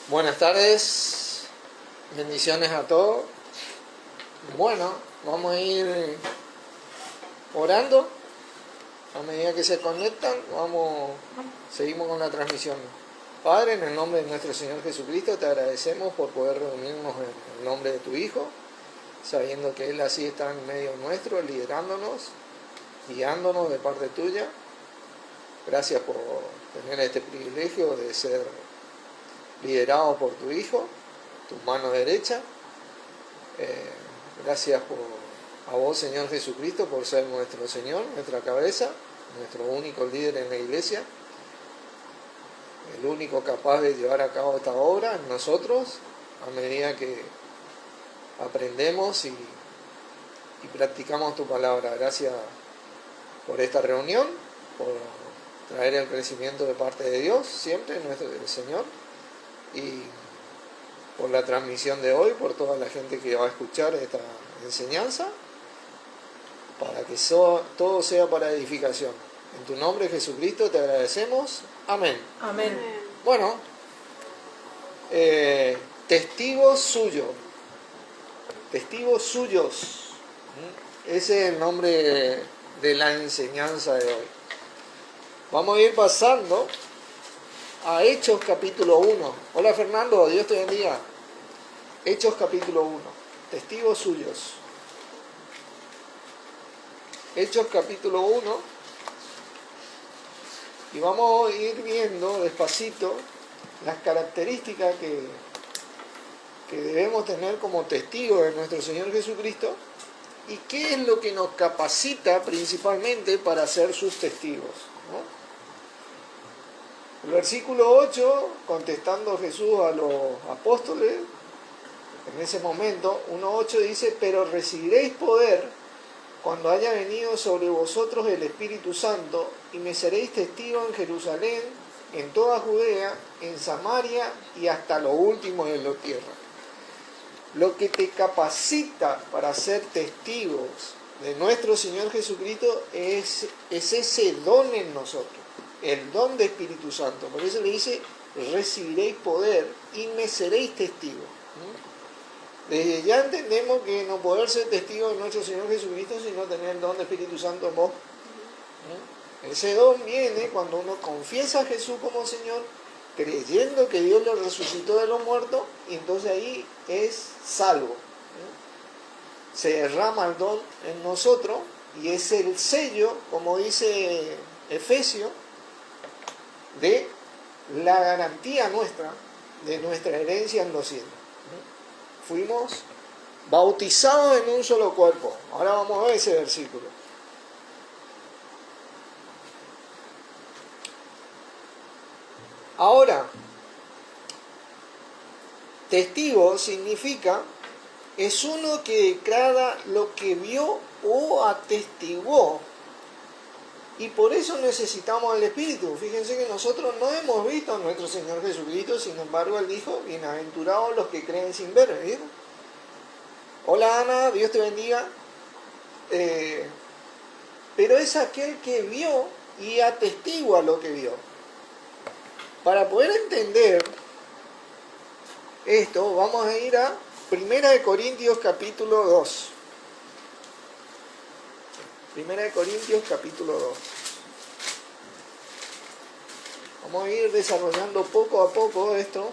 Buenas tardes, bendiciones a todos. Bueno, vamos a ir orando. A medida que se conectan, seguimos con la transmisión. Padre, en el nombre de nuestro Señor Jesucristo, te agradecemos por poder reunirnos en el nombre de tu Hijo, sabiendo que Él así está en medio nuestro, liderándonos, guiándonos de parte tuya. Gracias por tener este privilegio de ser liderado por tu Hijo, tu mano derecha. Gracias a vos, Señor Jesucristo, por ser nuestro Señor, nuestra cabeza, nuestro único líder en la iglesia, el único capaz de llevar a cabo esta obra en nosotros, a medida que aprendemos y practicamos tu palabra. Gracias por esta reunión, por traer el crecimiento de parte de Dios, siempre nuestro Señor, y por la transmisión de hoy, por toda la gente que va a escuchar esta enseñanza, para que todo sea para edificación. En tu nombre, Jesucristo, te agradecemos. Amén. Amén. Bueno, testigos suyos. Testigos suyos. Ese es el nombre de la enseñanza de hoy. Vamos a ir pasando a Hechos capítulo 1. Hola Fernando, Dios te bendiga. Hechos capítulo 1. Testigos suyos. Hechos capítulo 1. Y vamos a ir viendo despacito las características que debemos tener como testigos de nuestro Señor Jesucristo y qué es lo que nos capacita principalmente para ser sus testigos, ¿no? El versículo 8, contestando Jesús a los apóstoles, en ese momento, 1:8 dice: pero recibiréis poder cuando haya venido sobre vosotros el Espíritu Santo, y me seréis testigos en Jerusalén, en toda Judea, en Samaria y hasta lo último de la tierra. Lo que te capacita para ser testigos de nuestro Señor Jesucristo es ese don en nosotros, el don de Espíritu Santo. Por eso le dice: recibiréis poder y me seréis testigos. Desde ya entendemos que no poder ser testigo de nuestro Señor Jesucristo sino tener el don de Espíritu Santo en vos. Ese don viene cuando uno confiesa a Jesús como Señor, creyendo que Dios lo resucitó de los muertos, y entonces ahí es salvo. Se derrama el don en nosotros y es el sello, como dice Efesios, de la garantía nuestra, de nuestra herencia en los cielos. Fuimos bautizados en un solo cuerpo. Ahora vamos a ver ese versículo. Ahora, testigo significa, es uno que declara lo que vio o atestiguó. Y por eso necesitamos el Espíritu. Fíjense que nosotros no hemos visto a nuestro Señor Jesucristo, sin embargo Él dijo: bienaventurados los que creen sin ver. ¿Vieron? Hola Ana, Dios te bendiga. Pero es aquel que vio y atestigua lo que vio. Para poder entender esto, vamos a ir a 1 Corintios capítulo 2. 1 Corintios capítulo 2. Vamos a ir desarrollando poco a poco esto,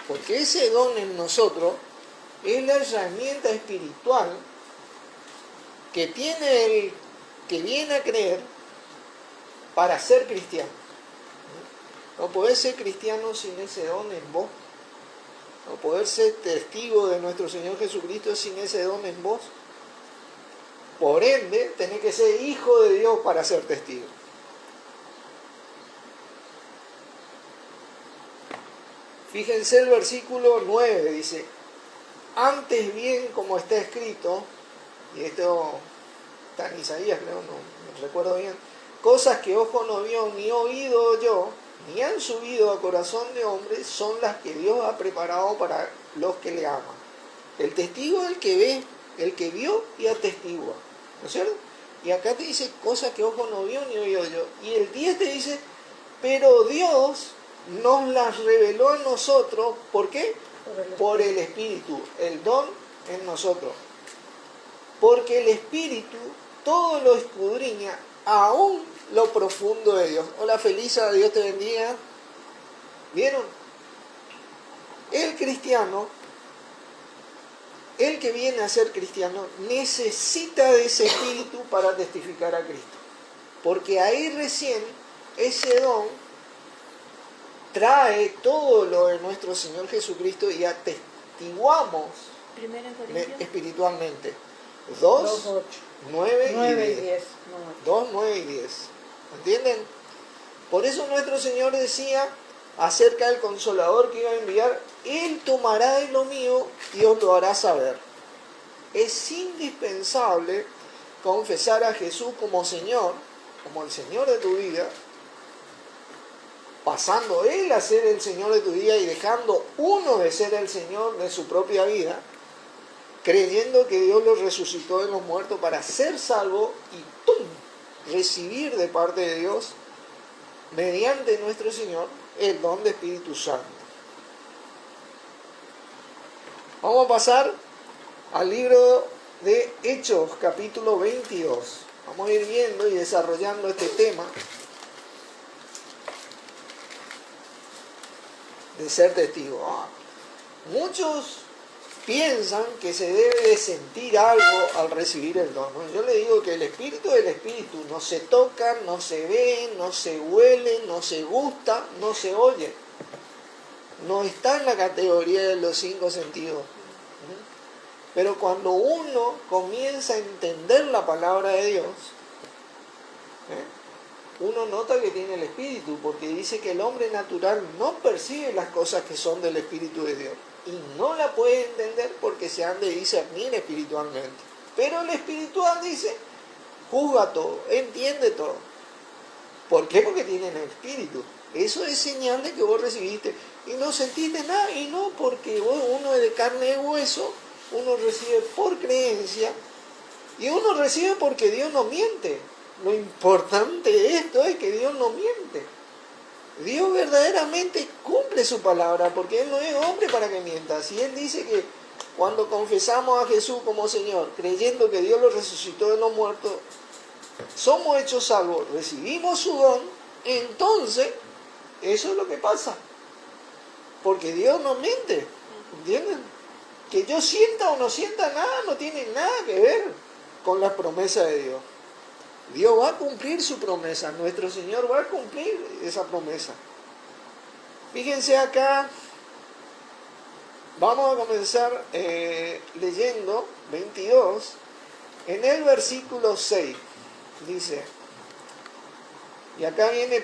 porque ese don en nosotros es la herramienta espiritual que tiene el que viene a creer para ser cristiano. No podés ser cristiano sin ese don en vos. No poder ser testigo de nuestro Señor Jesucristo sin ese don en vos. Por ende, tenés que ser hijo de Dios para ser testigo. Fíjense el versículo 9, dice: antes bien, como está escrito, y esto está en Isaías, creo, no recuerdo bien, cosas que ojo no vio ni oído yo, ni han subido a corazón de hombre, son las que Dios ha preparado para los que le aman. El testigo es el que ve, el que vio y atestigua, ¿no es cierto? Y acá te dice cosas que ojo no vio ni oído yo. Y el 10 te dice pero Dios nos las reveló a nosotros. ¿Por qué? Por el Espíritu, el don en nosotros. Porque el Espíritu todo lo escudriña, aún lo profundo de Dios. Hola Felisa, Dios te bendiga. ¿Vieron? El cristiano, el que viene a ser cristiano, necesita de ese Espíritu para testificar a Cristo. Porque ahí recién ese don trae todo lo de nuestro Señor Jesucristo y atestiguamos espiritualmente. 2, 9 y 10. 2, 9 y 10. ¿Entienden? Por eso nuestro Señor decía acerca del Consolador que iba a enviar: Él tomará de lo mío y os lo hará saber. Es indispensable confesar a Jesús como Señor, como el Señor de tu vida, pasando Él a ser el Señor de tu vida y dejando uno de ser el Señor de su propia vida, creyendo que Dios lo resucitó de los muertos para ser salvo y ¡tum!, recibir de parte de Dios, mediante nuestro Señor, el don de Espíritu Santo. Vamos a pasar al libro de Hechos, capítulo 22. Vamos a ir viendo y desarrollando este tema de ser testigo. Muchos piensan que se debe de sentir algo al recibir el don, ¿no? Yo le digo que el Espíritu del Espíritu no se toca, no se ve, no se huele, no se gusta, no se oye. No está en la categoría de los 5 sentidos. Pero cuando uno comienza a entender la palabra de Dios, uno nota que tiene el Espíritu, porque dice que el hombre natural no percibe las cosas que son del Espíritu de Dios. Y no la puede entender porque se han de discernir espiritualmente. Pero el espiritual dice, juzga todo, entiende todo. ¿Por qué? Porque tienen el Espíritu. Eso es señal de que vos recibiste y no sentiste nada. Y no porque uno es de carne y hueso, uno recibe por creencia y uno recibe porque Dios no miente. Lo importante de esto es que Dios no miente. Dios verdaderamente cumple su palabra, porque Él no es hombre para que mienta. Si Él dice que cuando confesamos a Jesús como Señor, creyendo que Dios lo resucitó de los muertos, somos hechos salvos, recibimos su don, entonces eso es lo que pasa. Porque Dios no miente, ¿entienden? Que yo sienta o no sienta nada no tiene nada que ver con las promesas de Dios. Dios va a cumplir su promesa, nuestro Señor va a cumplir esa promesa. Fíjense acá, vamos a comenzar leyendo 22, en el versículo 6, dice, y acá viene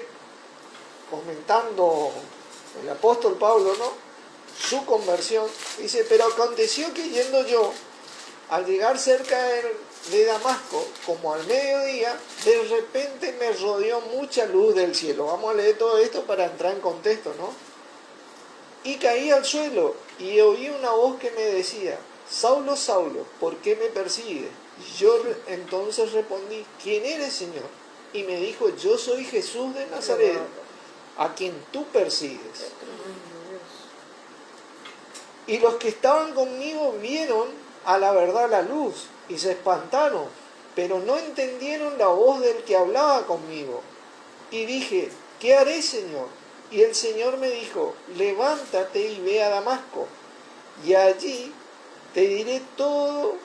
comentando el apóstol Pablo, ¿no?, su conversión. Dice: pero aconteció que yendo yo, al llegar cerca de Damasco, como al mediodía, de repente me rodeó mucha luz del cielo. Vamos a leer todo esto para entrar en contexto, ¿no? Y caí al suelo y oí una voz que me decía: Saulo, Saulo, ¿por qué me persigues? Yo entonces respondí: ¿quién eres, Señor? Y me dijo: yo soy Jesús de Nazaret, a quien tú persigues. Y los que estaban conmigo vieron a la verdad la luz y se espantaron, pero no entendieron la voz del que hablaba conmigo. Y dije: ¿qué haré, Señor? Y el Señor me dijo: levántate y ve a Damasco, y allí te diré todo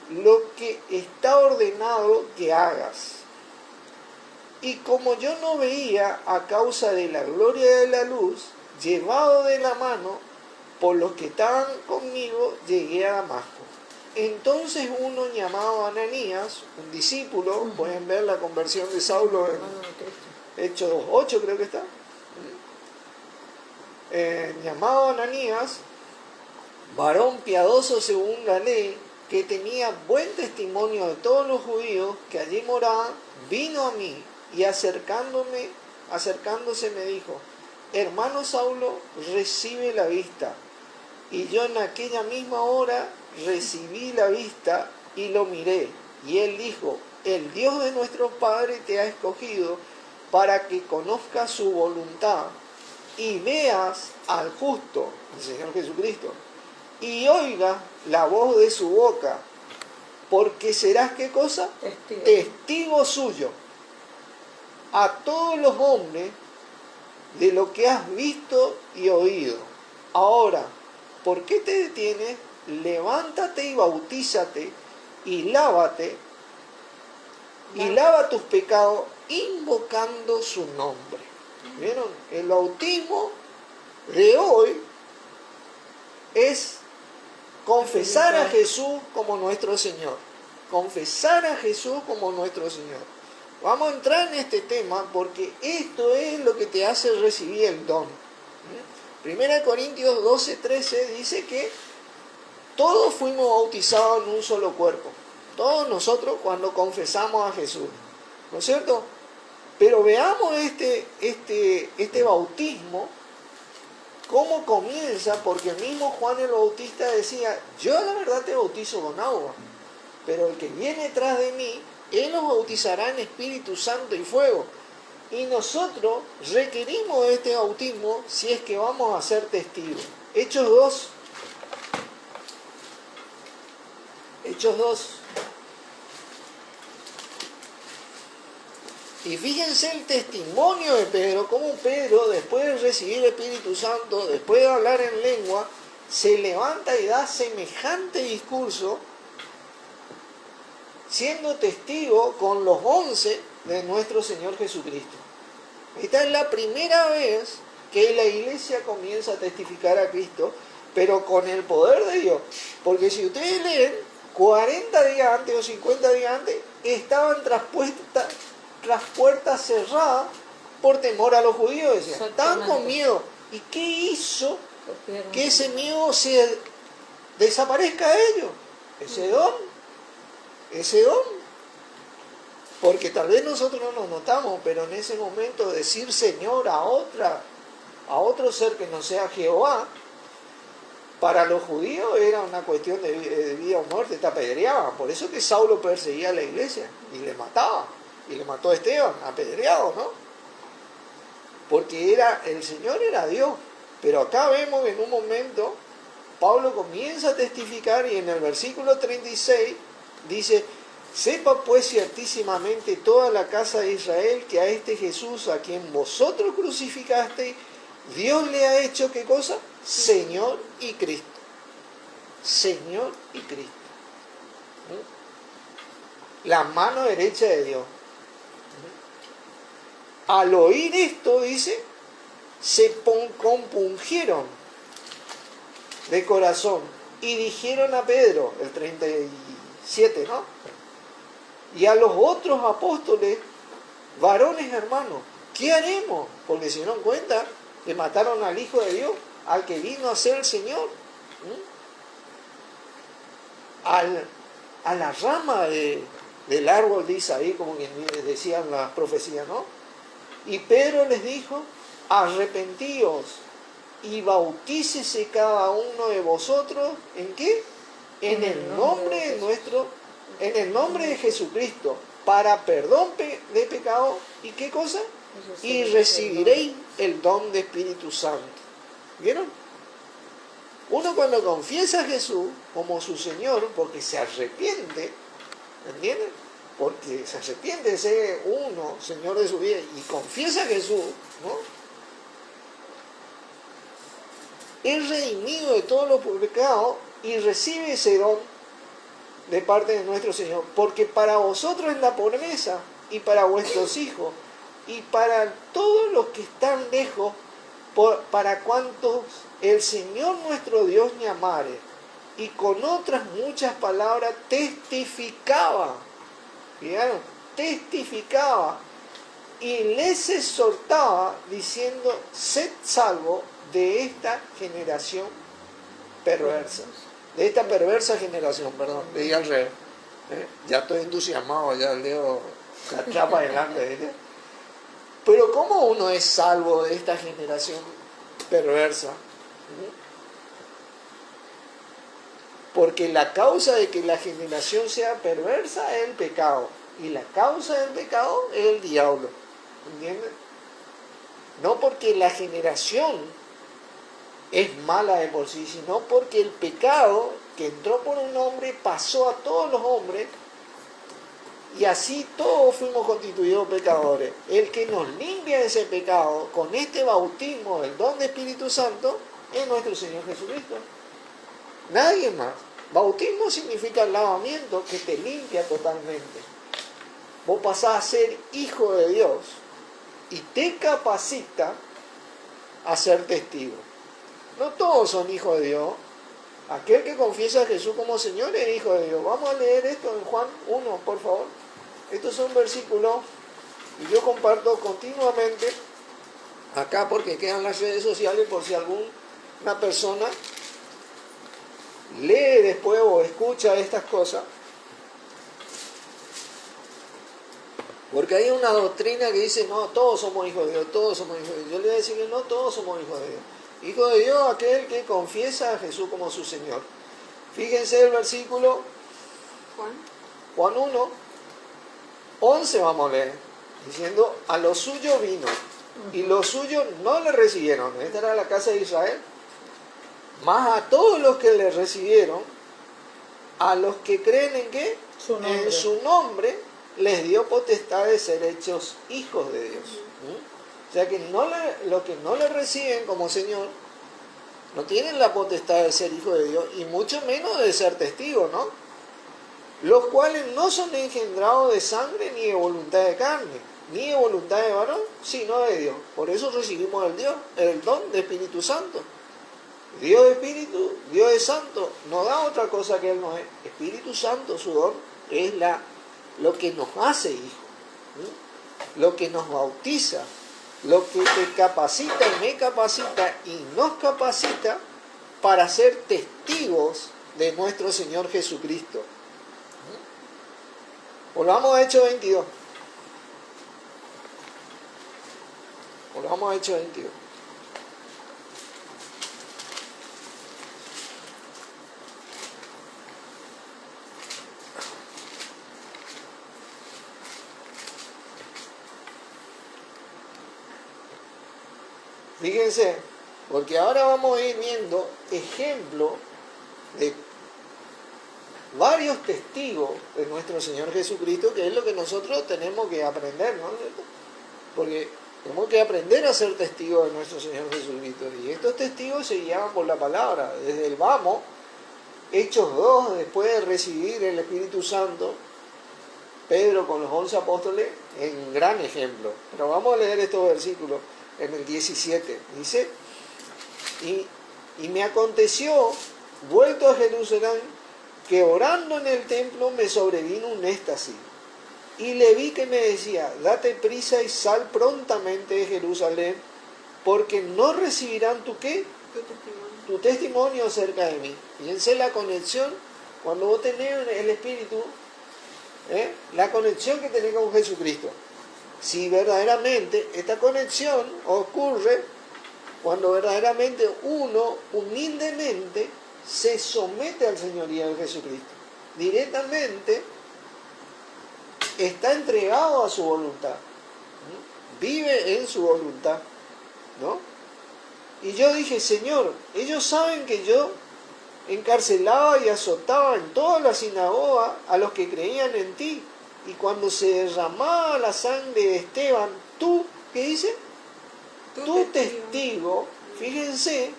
lo que está ordenado que hagas. Y como yo no veía a causa de la gloria de la luz, llevado de la mano por los que estaban conmigo, llegué a Damasco. Entonces uno llamado Ananías, un discípulo, pueden ver la conversión de Saulo en Hechos 8, creo que está, llamado Ananías, varón piadoso según la ley, que tenía buen testimonio de todos los judíos que allí moraban, vino a mí y acercándose me dijo: hermano Saulo, recibe la vista. Y yo en aquella misma hora recibí la vista y lo miré. Y él dijo: el Dios de nuestros padres te ha escogido para que conozcas su voluntad y veas al justo, el Señor Jesucristo, y oigas la voz de su boca, porque serás, ¿qué cosa? Testigo. Testigo suyo a todos los hombres de lo que has visto y oído. Ahora, ¿por qué te detienes? Levántate y bautízate y lávate y lava tus pecados invocando su nombre. ¿Vieron? El bautismo de hoy es confesar a Jesús como nuestro Señor. Confesar a Jesús como nuestro Señor. Vamos a entrar en este tema porque esto es lo que te hace recibir el don. 1 Corintios 12:13 dice que todos fuimos bautizados en un solo cuerpo. Todos nosotros cuando confesamos a Jesús. ¿No es cierto? Pero veamos este bautismo, cómo comienza, porque el mismo Juan el Bautista decía, yo la verdad te bautizo con agua, pero el que viene tras de mí, él nos bautizará en Espíritu Santo y fuego. Y nosotros requerimos este bautismo si es que vamos a ser testigos. Hechos 2. Hechos 2. Y fíjense el testimonio de Pedro, cómo Pedro, después de recibir el Espíritu Santo, después de hablar en lengua, se levanta y da semejante discurso, siendo testigo con los 11 de nuestro Señor Jesucristo. Esta es la primera vez que la iglesia comienza a testificar a Cristo, pero con el poder de Dios. Porque si ustedes leen, 40 días antes o 50 días antes, estaban tras puertas cerradas por temor a los judíos, decían. Estaban con miedo. ¿Y qué hizo que ese miedo se desaparezca de ellos? Ese don. Porque tal vez nosotros no nos notamos, pero en ese momento decir Señor a otro ser que no sea Jehová, para los judíos era una cuestión de vida o muerte, te apedreaban. Por eso que Saulo perseguía a la iglesia y le mataba. Y le mató a Esteban, apedreado, ¿no? Porque el Señor era Dios. Pero acá vemos que en un momento Pablo comienza a testificar y en el versículo 36 dice, sepa pues ciertísimamente toda la casa de Israel que a este Jesús a quien vosotros crucificasteis, Dios le ha hecho, ¿qué cosa? Señor y Cristo. Señor y Cristo. La mano derecha de Dios. Al oír esto, dice, se compungieron de corazón y dijeron a Pedro, el 37, ¿no? Y a los otros apóstoles, varones hermanos, ¿qué haremos? Porque se dieron cuenta que mataron al Hijo de Dios, al que vino a ser el Señor. A la rama del árbol de Isaí, como decían las profecías, ¿no? Y Pedro les dijo, arrepentíos y bautícese cada uno de vosotros, ¿en qué? En el nombre de Jesucristo, para perdón de pecado, ¿y qué cosa? Y recibiréis el don de Espíritu Santo. ¿Vieron? Uno cuando confiesa a Jesús como su Señor, porque se arrepiente, ¿entienden? Porque se arrepiente de ser uno, Señor de su vida, y confiesa a Jesús, ¿no? Es redimido de todos los pecados y recibe ese don de parte de nuestro Señor, porque para vosotros es la promesa, y para vuestros hijos, y para todos los que están lejos, para cuantos el Señor nuestro Dios me amare. Y con otras muchas palabras testificaba, ¿vieron? Testificaba y les exhortaba diciendo, sed salvo de esta generación perversa. De esta perversa generación, perdón, leí al revés. Ya estoy entusiasmado, ya leo la chapa adelante, ¿viste? Pero ¿cómo uno es salvo de esta generación perversa? Porque la causa de que la generación sea perversa es el pecado. Y la causa del pecado es el diablo. ¿entienden? No porque la generación es mala de por sí, sino porque el pecado que entró por un hombre pasó a todos los hombres y así todos fuimos constituidos pecadores. El que nos limpia de ese pecado con este bautismo, el don de Espíritu Santo, es nuestro Señor Jesucristo. Nadie más. Bautismo significa el lavamiento que te limpia totalmente. Vos pasás a ser hijo de Dios y te capacita a ser testigo. No todos son hijos de Dios. Aquel que confiesa a Jesús como Señor es hijo de Dios. Vamos a leer esto en Juan 1, por favor. Estos son versículos que yo comparto continuamente acá porque quedan las redes sociales por si alguna persona lee después o escucha estas cosas. Porque hay una doctrina que dice, no, todos somos hijos de Dios, todos somos hijos de Dios. Yo le voy a decir que no, todos somos hijos de Dios. Hijo de Dios, aquel que confiesa a Jesús como su Señor. Fíjense el versículo Juan 1, 11 vamos a leer, diciendo, a los suyos vino, y los suyos no le recibieron. Esta era la casa de Israel. Mas a todos los que le recibieron, a los que creen en ¿qué? En su nombre, les dio potestad de ser hechos hijos de Dios. O sea que los que no le reciben como Señor, no tienen la potestad de ser hijos de Dios, y mucho menos de ser testigos, ¿no? Los cuales no son engendrados de sangre, ni de voluntad de carne, ni de voluntad de varón, sino de Dios. Por eso recibimos el don de Espíritu Santo. Dios es Espíritu, Dios es Santo, no da otra cosa que Él no es. Espíritu Santo, su don, es lo que nos hace hijos, lo que nos bautiza, lo que te capacita y me capacita y nos capacita para ser testigos de nuestro Señor Jesucristo. Volvamos a Hechos 22. Volvamos a Hechos 22. Fíjense, porque ahora vamos a ir viendo ejemplos de varios testigos de nuestro Señor Jesucristo, que es lo que nosotros tenemos que aprender, ¿no? Porque tenemos que aprender a ser testigos de nuestro Señor Jesucristo. Y estos testigos se guiaban por la palabra. Desde el vamos, Hechos 2, después de recibir el Espíritu Santo, Pedro con los 11 apóstoles, es un gran ejemplo. Pero vamos a leer estos versículos. En el 17 dice, y me aconteció, vuelto a Jerusalén, que orando en el templo me sobrevino un éxtasis, y le vi que me decía, date prisa y sal prontamente de Jerusalén, porque no recibirán tu ¿qué? Tu testimonio cerca de mí. Fíjense la conexión, cuando vos tenés el Espíritu, la conexión que tenés con Jesucristo. Si verdaderamente esta conexión ocurre cuando verdaderamente uno humildemente se somete al señorío de Jesucristo. Directamente está entregado a su voluntad. Vive en su voluntad, ¿no? Y yo dije, Señor, ellos saben que yo encarcelaba y azotaba en toda la sinagoga a los que creían en ti. Y cuando se derramaba la sangre de Esteban, tú, ¿qué dice? Tu testigo, fíjense,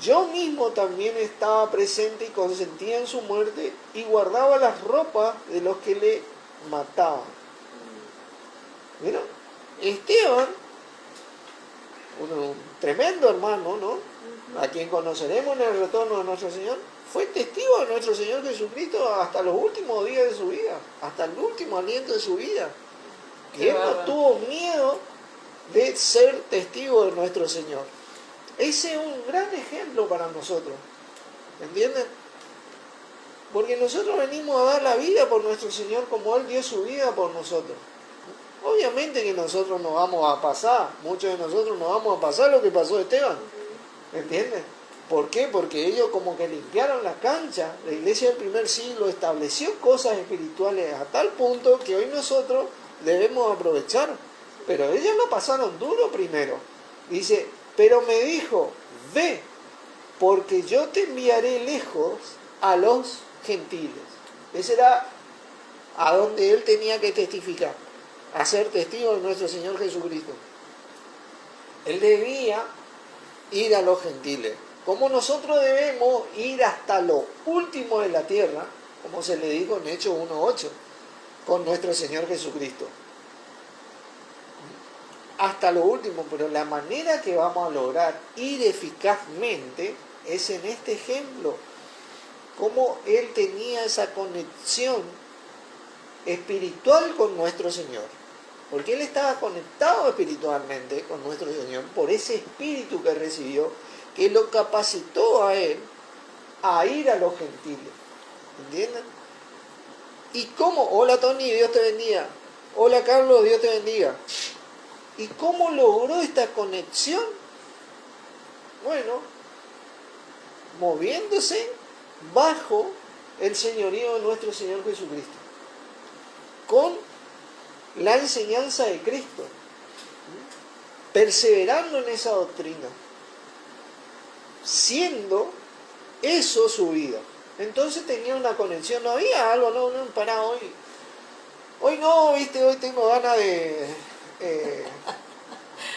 yo mismo también estaba presente y consentía en su muerte y guardaba las ropas de los que le mataban. ¿Vieron? Esteban, un tremendo hermano, ¿no? A quien conoceremos en el retorno de nuestro Señor, fue testigo de nuestro Señor Jesucristo hasta los últimos días de su vida, hasta el último aliento de su vida. Y él no tuvo miedo de ser testigo de nuestro Señor. Ese es un gran ejemplo para nosotros. ¿Entienden? Porque nosotros venimos a dar la vida por nuestro Señor como Él dio su vida por nosotros. Obviamente que nosotros no vamos a pasar, muchos de nosotros no vamos a pasar lo que pasó a Esteban. ¿Entienden? ¿Por qué? Porque ellos como que limpiaron la cancha. La iglesia del primer siglo estableció cosas espirituales a tal punto que hoy nosotros debemos aprovechar. Pero ellos lo pasaron duro primero. Dice, pero me dijo, ve, porque yo te enviaré lejos a los gentiles. Ese era a donde él tenía que testificar, a ser testigo de nuestro Señor Jesucristo. Él debía ir a los gentiles. Como nosotros debemos ir hasta lo último de la tierra, como se le dijo en Hechos 1:8, con nuestro Señor Jesucristo. Hasta lo último, pero la manera que vamos a lograr ir eficazmente es en este ejemplo. Cómo él tenía esa conexión espiritual con nuestro Señor. Porque él estaba conectado espiritualmente con nuestro Señor por ese espíritu que recibió, que lo capacitó a él a ir a los gentiles. ¿Entienden? ¿Y cómo? Hola Tony, Dios te bendiga. Hola Carlos, Dios te bendiga. ¿Y cómo logró esta conexión? Bueno, moviéndose bajo el señorío de nuestro Señor Jesucristo, con la enseñanza de Cristo, perseverando en esa doctrina, siendo eso su vida. Entonces tenía una conexión, no había algo, no, para hoy no, viste, hoy tengo ganas de...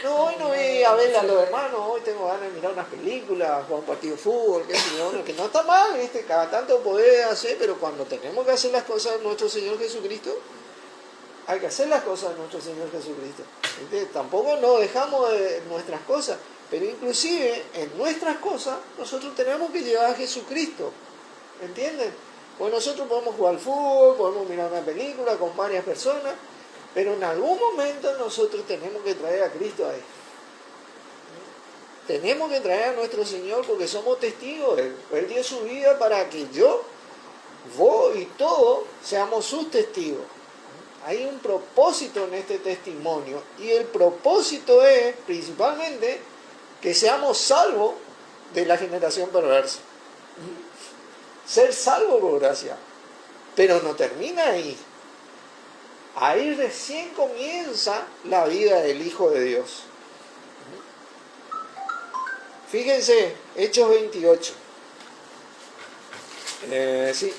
no, hoy no voy a ver a los hermanos, hoy tengo ganas de mirar unas películas, jugar un partido de fútbol, que no está mal, ¿viste? Cada tanto poder hacer, pero cuando tenemos que hacer las cosas de nuestro Señor Jesucristo, hay que hacer las cosas de nuestro Señor Jesucristo. ¿Viste? Tampoco nos dejamos de nuestras cosas, pero inclusive en nuestras cosas nosotros tenemos que llevar a Jesucristo, ¿entienden? Pues nosotros podemos jugar al fútbol, podemos mirar una película con varias personas, pero en algún momento nosotros tenemos que traer a Cristo ahí. Tenemos que traer a nuestro Señor porque somos testigos. Él dio su vida para que yo, vos y todos seamos sus testigos. Hay un propósito en este testimonio y el propósito es principalmente que seamos salvos de la generación perversa. Ser salvos por gracia. Pero no termina ahí. Ahí recién comienza la vida del Hijo de Dios. Fíjense, Hechos 28. Sí.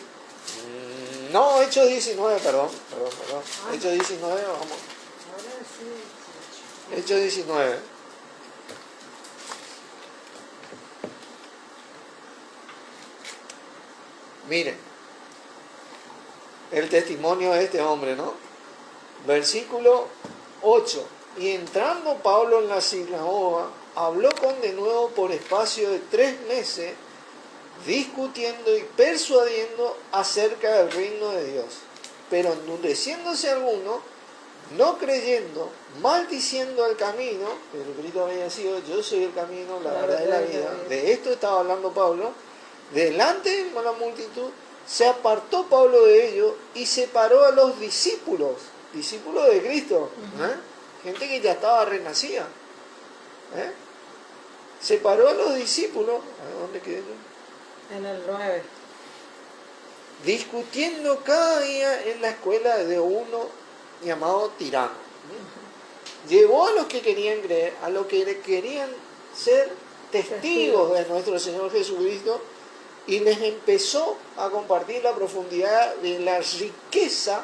No, Hechos 19, perdón. Hechos 19, vamos. Hechos 19. Miren, el testimonio de este hombre, ¿no? Versículo 8. Y entrando Pablo en la sinagoga, habló con de nuevo por espacio de 3 meses, discutiendo y persuadiendo acerca del reino de Dios. Pero endureciéndose alguno, no creyendo, maldiciendo el camino, pero Cristo había sido, yo soy el camino, la verdad y la vida. De esto estaba hablando Pablo. Delante de la multitud, se apartó Pablo de ellos y separó a los discípulos de Cristo, gente que ya estaba renacida. Separó a los discípulos, ¿a dónde quedé yo? En el 9. Discutiendo cada día en la escuela de uno llamado Tirano. Llevó a los que querían creer, a los que querían ser testigos de nuestro Señor Jesucristo, y les empezó a compartir la profundidad de la riqueza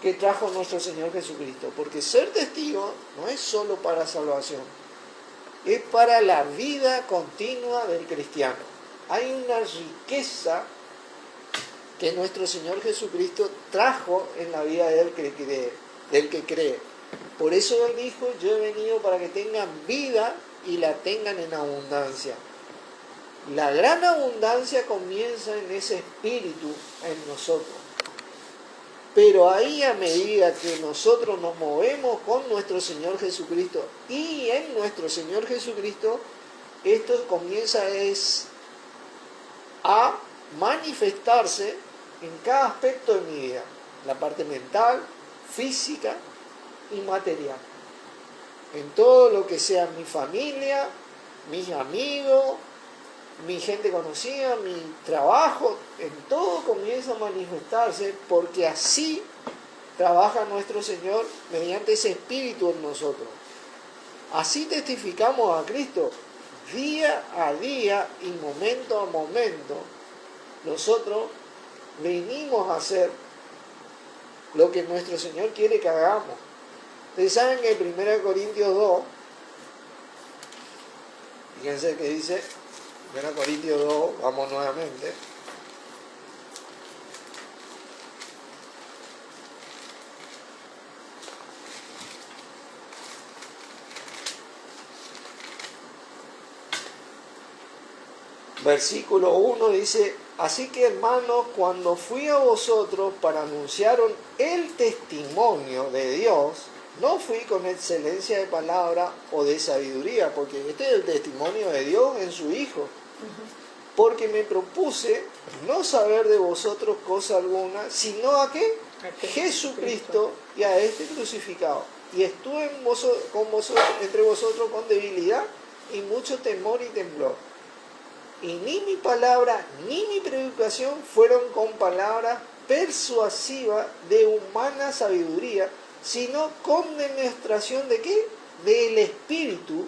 que trajo nuestro Señor Jesucristo. Porque ser testigo no es solo para salvación, es para la vida continua del cristiano. Hay una riqueza que nuestro Señor Jesucristo trajo en la vida del que cree. Por eso Él dijo, yo he venido para que tengan vida y la tengan en abundancia. La gran abundancia comienza en ese espíritu en nosotros. Pero ahí, a medida que nosotros nos movemos con nuestro Señor Jesucristo y en nuestro Señor Jesucristo, esto comienza a manifestarse en cada aspecto de mi vida. La parte mental, física y material. En todo lo que sea mi familia, mis amigos, mi gente conocida, mi trabajo, en todo comienza a manifestarse, porque así trabaja nuestro Señor mediante ese Espíritu en nosotros. Así testificamos a Cristo día a día y momento a momento. Nosotros venimos a hacer lo que nuestro Señor quiere que hagamos. Ustedes saben que en 1 Corintios 2, fíjense que dice, 1 Corintios 2, vamos nuevamente. Versículo 1 dice, así que hermanos, cuando fui a vosotros para anunciaros el testimonio de Dios, no fui con excelencia de palabra o de sabiduría, porque este es el testimonio de Dios en su Hijo. Porque me propuse no saber de vosotros cosa alguna, sino a qué? Jesucristo y a este crucificado. Y estuve entre vosotros con debilidad y mucho temor y temblor. Y ni mi palabra ni mi predicación fueron con palabras persuasivas de humana sabiduría, sino con demostración de ¿qué? Del Espíritu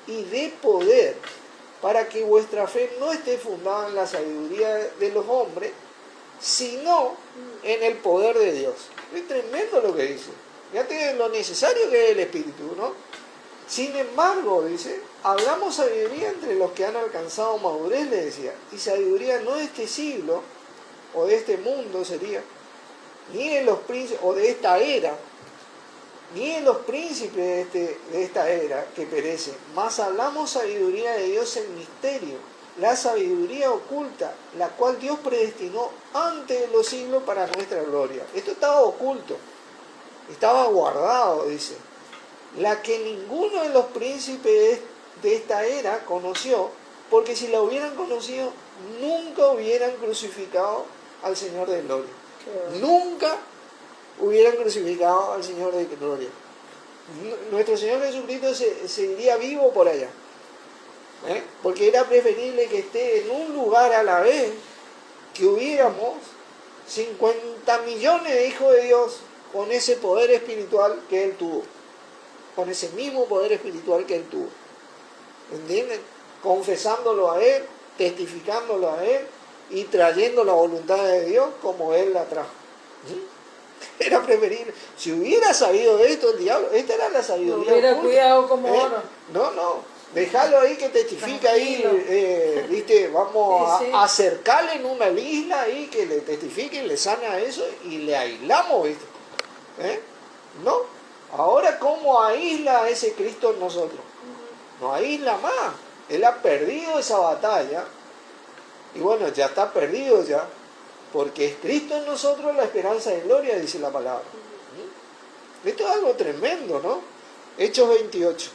y de poder, para que vuestra fe no esté fundada en la sabiduría de los hombres, sino en el poder de Dios. Es tremendo lo que dice. Fíjate lo necesario que es el Espíritu, ¿no? Sin embargo, dice, hablamos sabiduría entre los que han alcanzado madurez, le decía, y sabiduría no de este siglo, o de este mundo sería, ni de los príncipes, o de esta era, ni de los príncipes de esta era que perecen, mas hablamos sabiduría de Dios en misterio, la sabiduría oculta, la cual Dios predestinó antes de los siglos para nuestra gloria. Esto estaba oculto, estaba guardado, dice, la que ninguno de los príncipes de esta era conoció, porque si la hubieran conocido, nunca hubieran crucificado al Señor de gloria. Nunca hubieran crucificado al Señor de gloria. Nuestro Señor Jesucristo seguiría vivo por allá. Porque era preferible que esté en un lugar a la vez, que hubiéramos 50 millones de hijos de Dios con ese poder espiritual que Él tuvo. Con ese mismo poder espiritual que Él tuvo. ¿Entienden? Confesándolo a Él, testificándolo a Él y trayendo la voluntad de Dios como Él la trajo. Era preferible. Si hubiera sabido de esto el diablo, esta era la sabiduría. No hubiera cuidado como oro. No, déjalo ahí que testifica ahí, ¿viste? Vamos a acercarle en una isla ahí que le testifique y le sana eso y le aislamos, ¿viste? No. Ahora, ¿cómo aísla a ese Cristo en nosotros? No aísla más. Él ha perdido esa batalla. Y bueno, ya está perdido ya. Porque es Cristo en nosotros la esperanza de gloria, dice la palabra. Esto es algo tremendo, ¿no? Hechos 28.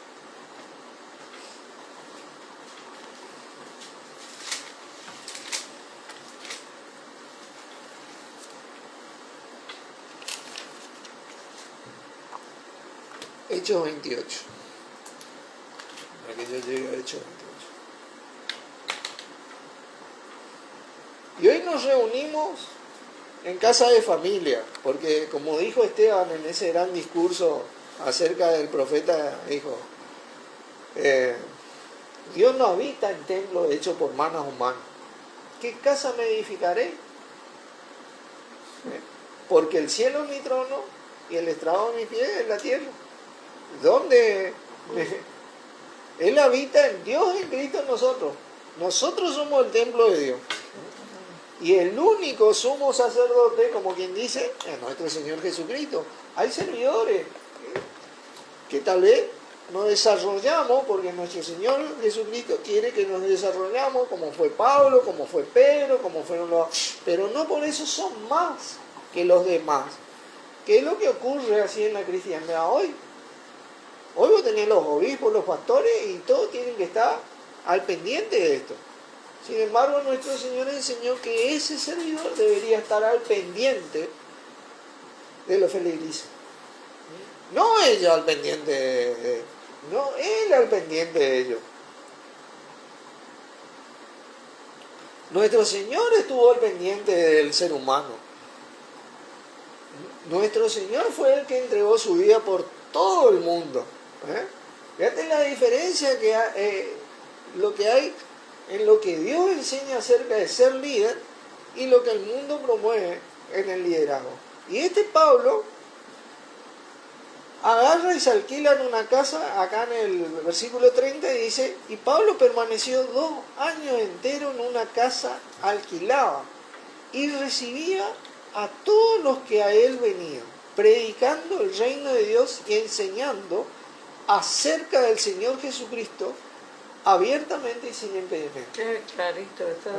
Hechos 28. Para que yo llegue a Hechos 28. Y hoy nos reunimos en casa de familia, porque como dijo Esteban en ese gran discurso acerca del profeta, dijo, Dios no habita en templos hechos por manos humanas. ¿Qué casa me edificaré? Porque el cielo es mi trono y el estrado de mi pie es la tierra. ¿Dónde? Él habita en Dios, en Cristo, en nosotros. Nosotros somos el templo de Dios. Y el único sumo sacerdote, como quien dice, es nuestro Señor Jesucristo. Hay servidores que tal vez no desarrollamos, porque nuestro Señor Jesucristo quiere que nos desarrollamos, como fue Pablo, como fue Pedro, como fueron los... Pero no por eso son más que los demás. ¿Qué es lo que ocurre así en la cristiandad hoy? Hoy vos tenés los obispos, los pastores, y todos tienen que estar al pendiente de esto. Sin embargo, nuestro Señor enseñó que ese servidor debería estar al pendiente de los feligreses. No ella al pendiente no, él al pendiente de ellos. Nuestro Señor estuvo al pendiente del ser humano. Nuestro Señor fue el que entregó su vida por todo el mundo. Fíjate la diferencia que hay, lo que hay en lo que Dios enseña acerca de ser líder y lo que el mundo promueve en el liderazgo. Y este Pablo agarra y se alquila en una casa, acá en el versículo 30 dice, y Pablo permaneció 2 años enteros en una casa alquilada y recibía a todos los que a él venían, predicando el reino de Dios y enseñando acerca del Señor Jesucristo abiertamente y sin impedimento. Qué clarito está.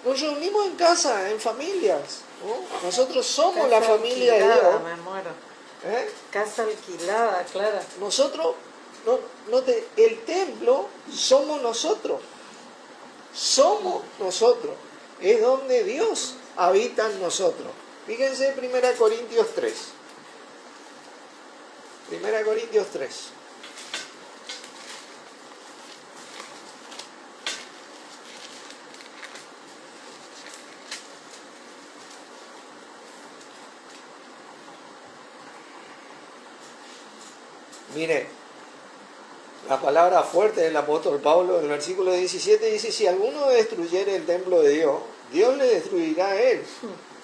Nos reunimos en casa, en familias, ¿no? Nosotros somos Casa la familia de alquilada, Dios. me muero. ¿Eh? Casa alquilada, Clara. Nosotros, el templo somos nosotros. Somos nosotros. Es donde Dios habita en nosotros. Fíjense 1 Corintios 3. 1 Corintios 3. Mire, la palabra fuerte del apóstol Pablo, en el versículo 17 dice, si alguno destruyere el templo de Dios, Dios le destruirá a él.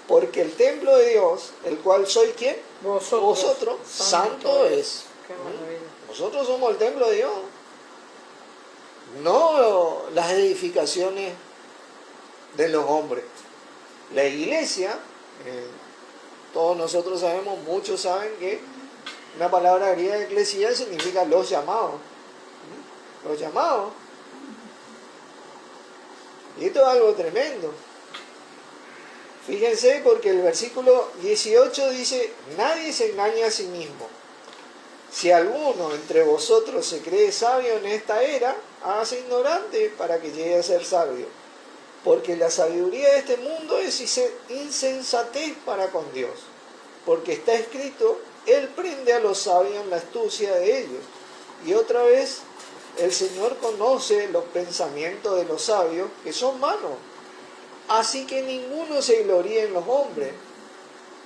Porque el templo de Dios, el cual soy ¿quién? Vosotros, santo es. Qué maravilla. Nosotros somos el templo de Dios. No las edificaciones de los hombres. La iglesia, todos nosotros sabemos, muchos saben que una palabra griega eclesia significa los llamados. Los llamados. Y esto es algo tremendo. Fíjense porque el versículo 18 dice, nadie se engaña a sí mismo. Si alguno entre vosotros se cree sabio en esta era, hágase ignorante para que llegue a ser sabio. Porque la sabiduría de este mundo es insensatez para con Dios. Porque está escrito, Él prende a los sabios en la astucia de ellos. Y otra vez, el Señor conoce los pensamientos de los sabios, que son malos. Así que ninguno se gloríe en los hombres,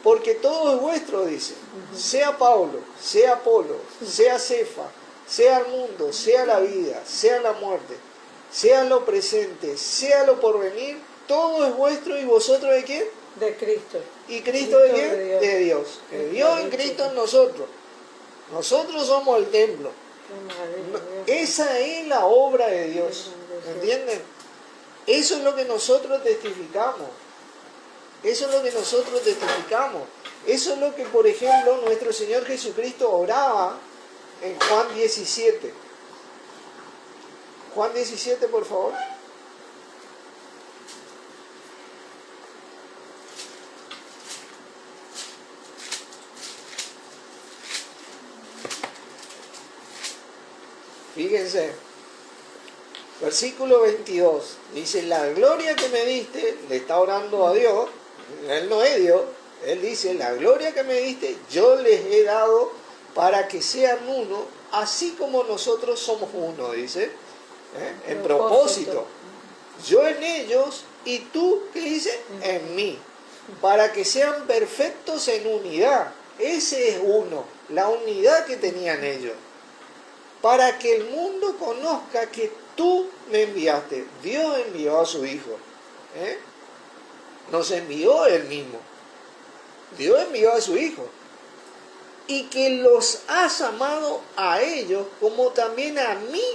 porque todo es vuestro, dice. Sea Pablo, sea Apolo, sea Cefa, sea el mundo, sea la vida, sea la muerte, sea lo presente, sea lo porvenir, todo es vuestro y vosotros ¿de quién? De Cristo. ¿Y Cristo de quién? Dios. De Dios. Dios en Cristo en nosotros. Nosotros somos el templo. Qué maravilla, Dios. Esa es la obra de Dios. ¿Entienden? Eso es lo que nosotros testificamos. Eso es lo que nosotros testificamos. Eso es lo que, por ejemplo, nuestro Señor Jesucristo oraba en Juan 17. Juan 17, por favor. Fíjense, versículo 22, dice, la gloria que me diste, le está orando a Dios, él no es Dios, él dice, la gloria que me diste, yo les he dado para que sean uno, así como nosotros somos uno, dice, en propósito. Yo en ellos y tú, ¿qué dice? En mí, para que sean perfectos en unidad. Ese es uno, la unidad que tenían ellos. Para que el mundo conozca que tú me enviaste. Dios envió a su Hijo. Nos envió Él mismo. Dios envió a su Hijo. Y que los has amado a ellos como también a mí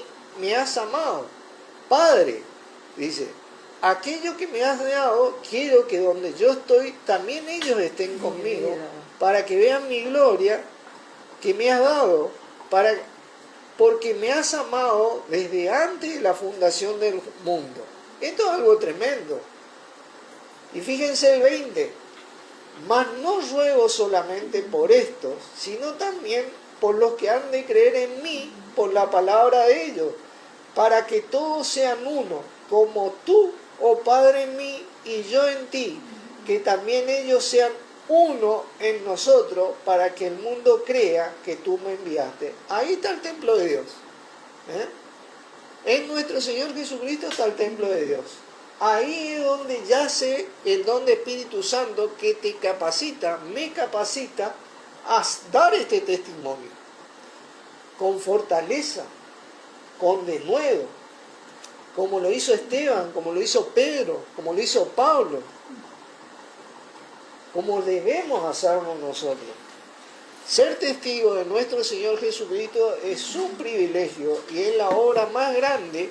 me has amado. Padre, dice, aquello que me has dado, quiero que donde yo estoy, también ellos estén conmigo, para que vean mi gloria que me has dado, porque me has amado desde antes de la fundación del mundo. Esto es algo tremendo. Y fíjense el 20. Mas no ruego solamente por estos, sino también por los que han de creer en mí, por la palabra de ellos, para que todos sean uno, como tú, oh Padre, en mí y yo en ti, que también ellos sean uno en nosotros, para que el mundo crea que tú me enviaste. Ahí está el templo de Dios. En nuestro Señor Jesucristo está el templo de Dios. ahí es donde yace el don de Espíritu Santo que te capacita, me capacita a dar este testimonio con fortaleza, con denuedo, como lo hizo Esteban, como lo hizo Pedro, como lo hizo Pablo, como debemos hacerlo nosotros. Ser testigo de nuestro Señor Jesucristo es un privilegio y es la obra más grande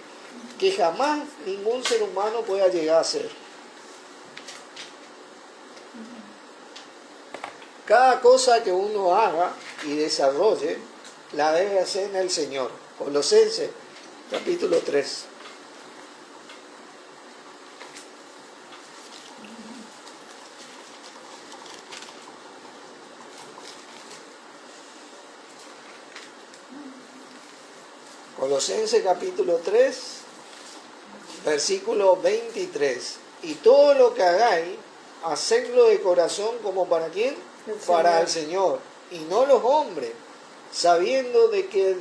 que jamás ningún ser humano pueda llegar a ser. Cada cosa que uno haga y desarrolle, la debe hacer en el Señor. Colosenses, capítulo 3. Colosenses capítulo 3, versículo 23. Y todo lo que hagáis, hacedlo de corazón como para ¿quién? Para el Señor, y no los hombres, sabiendo de que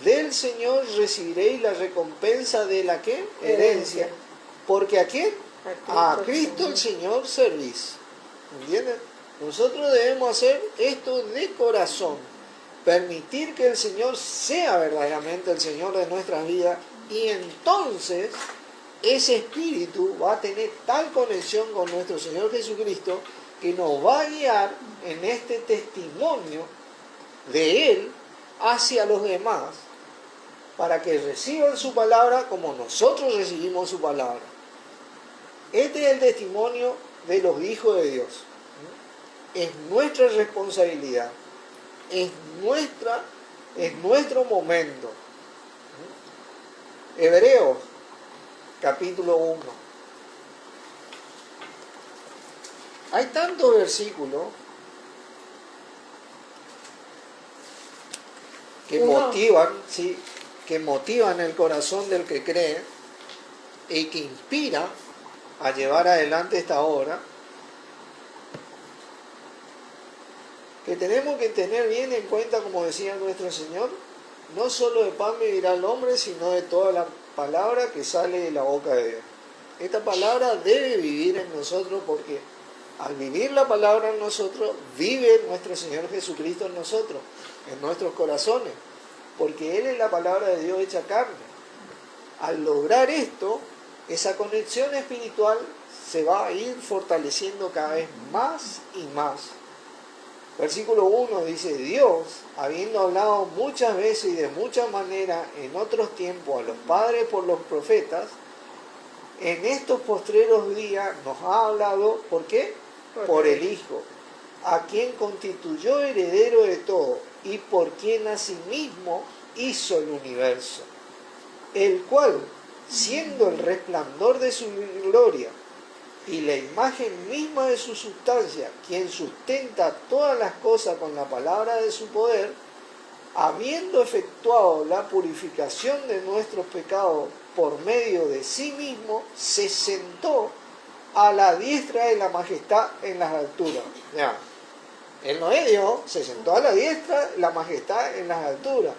del Señor recibiréis la recompensa de la ¿qué? Herencia. Porque ¿a quién? A Cristo el Señor servís. ¿Entienden? Nosotros debemos hacer esto de corazón. Permitir que el Señor sea verdaderamente el Señor de nuestras vidas, y entonces ese espíritu va a tener tal conexión con nuestro Señor Jesucristo que nos va a guiar en este testimonio de Él hacia los demás para que reciban su palabra como nosotros recibimos su palabra. Este es el testimonio de los hijos de Dios. Es nuestra responsabilidad. Es nuestro momento. Hebreos, capítulo 1. Hay tantos versículos que motivan el corazón del que cree y que inspira a llevar adelante esta obra, que tenemos que tener bien en cuenta, como decía nuestro Señor, no solo de pan vivirá el hombre, sino de toda la palabra que sale de la boca de Dios. Esta palabra debe vivir en nosotros, porque al vivir la palabra en nosotros, vive nuestro Señor Jesucristo en nosotros, en nuestros corazones, porque Él es la palabra de Dios hecha carne. Al lograr esto, esa conexión espiritual se va a ir fortaleciendo cada vez más y más. Versículo 1 dice: Dios, habiendo hablado muchas veces y de muchas maneras en otros tiempos a los padres por los profetas, en estos postreros días nos ha hablado, ¿por qué? Por el Hijo, a quien constituyó heredero de todo y por quien asimismo hizo el universo, el cual, siendo el resplandor de su gloria y la imagen misma de su sustancia, quien sustenta todas las cosas con la palabra de su poder, habiendo efectuado la purificación de nuestros pecados por medio de sí mismo, se sentó a la diestra de la majestad en las alturas. Ya. Él no es Dios, se sentó a la diestra de la majestad en las alturas,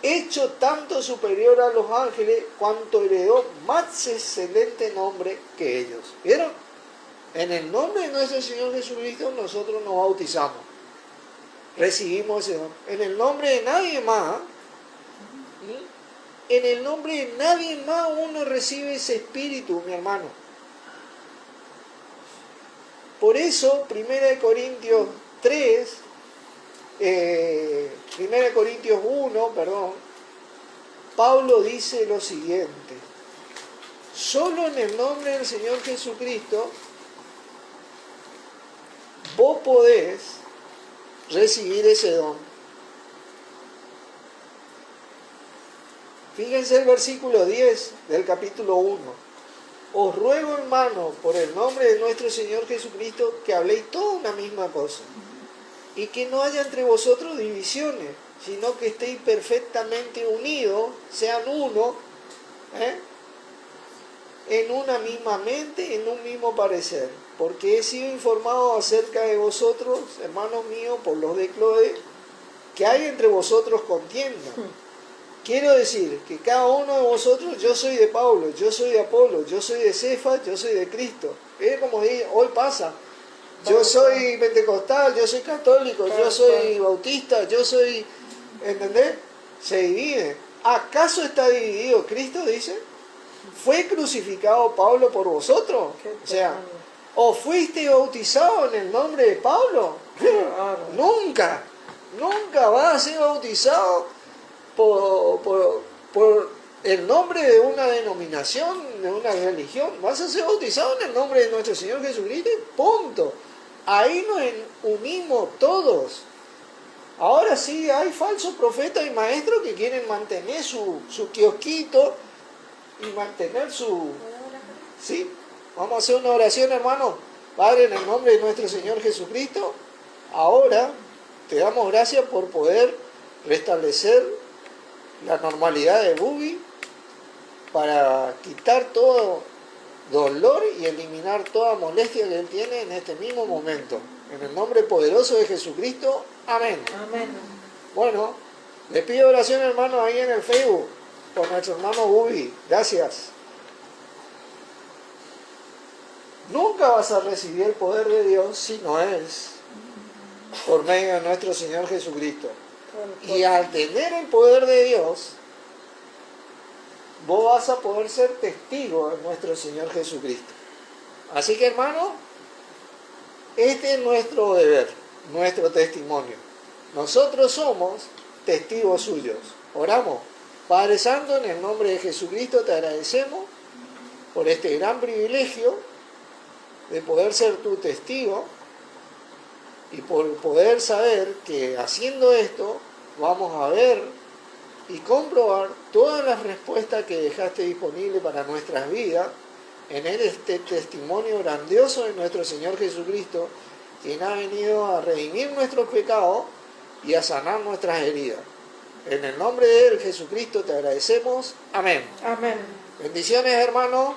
hecho tanto superior a los ángeles, cuanto heredó más excelente nombre que ellos. ¿Vieron? En el nombre de nuestro Señor Jesucristo nosotros nos bautizamos. Recibimos ese nombre. En el nombre de nadie más, en el nombre de nadie más uno recibe ese espíritu, mi hermano. Por eso, 1 Corintios 3, 1 Corintios 1, perdón, Pablo dice lo siguiente: solo en el nombre del Señor Jesucristo vos podés recibir ese don. Fíjense el versículo 10 del capítulo 1. Os ruego, hermanos, por el nombre de nuestro Señor Jesucristo, que habléis toda una misma cosa, y que no haya entre vosotros divisiones, sino que estéis perfectamente unidos, sean uno, en una misma mente, en un mismo parecer. Porque he sido informado acerca de vosotros, hermanos míos, por los de Cloé, que hay entre vosotros contienda, quiero decir que cada uno de vosotros, yo soy de Pablo, yo soy de Apolo, yo soy de Cefas, yo soy de Cristo. Es como hoy pasa. Yo soy pentecostal, yo soy católico, yo soy bautista, yo soy... ¿Entendés? Se divide. ¿Acaso está dividido Cristo? Dice. ¿Fue crucificado Pablo por vosotros? O sea, ¿o fuiste bautizado en el nombre de Pablo? Nunca. Nunca vas a ser bautizado por el nombre de una denominación, de una religión. Vas a ser bautizado en el nombre de nuestro Señor Jesucristo y punto. Ahí nos unimos todos. Ahora sí hay falsos profetas y maestros que quieren mantener su kiosquito y mantener su... ¿Sí? Vamos a hacer una oración, hermano. Padre, en el nombre de nuestro Señor Jesucristo, ahora te damos gracias por poder restablecer la normalidad de Bubi para quitar todo dolor y eliminar toda molestia que él tiene en este mismo momento. En el nombre poderoso de Jesucristo, amén. Amén. Bueno, les pido oración, hermano, ahí en el Facebook, por nuestro hermano Bubi. Gracias. Nunca vas a recibir el poder de Dios si no es por medio de nuestro Señor Jesucristo. Y al tener el poder de Dios, vos vas a poder ser testigo de nuestro Señor Jesucristo. Así que, hermano, este es nuestro deber, nuestro testimonio. Nosotros somos testigos suyos. Oramos. Padre Santo, en el nombre de Jesucristo te agradecemos por este gran privilegio de poder ser tu testigo y por poder saber que haciendo esto vamos a ver y comprobar todas las respuestas que dejaste disponibles para nuestras vidas en este testimonio grandioso de nuestro Señor Jesucristo, quien ha venido a redimir nuestros pecados y a sanar nuestras heridas. En el nombre de Él, Jesucristo, te agradecemos. Amén. Amén. Bendiciones, hermanos.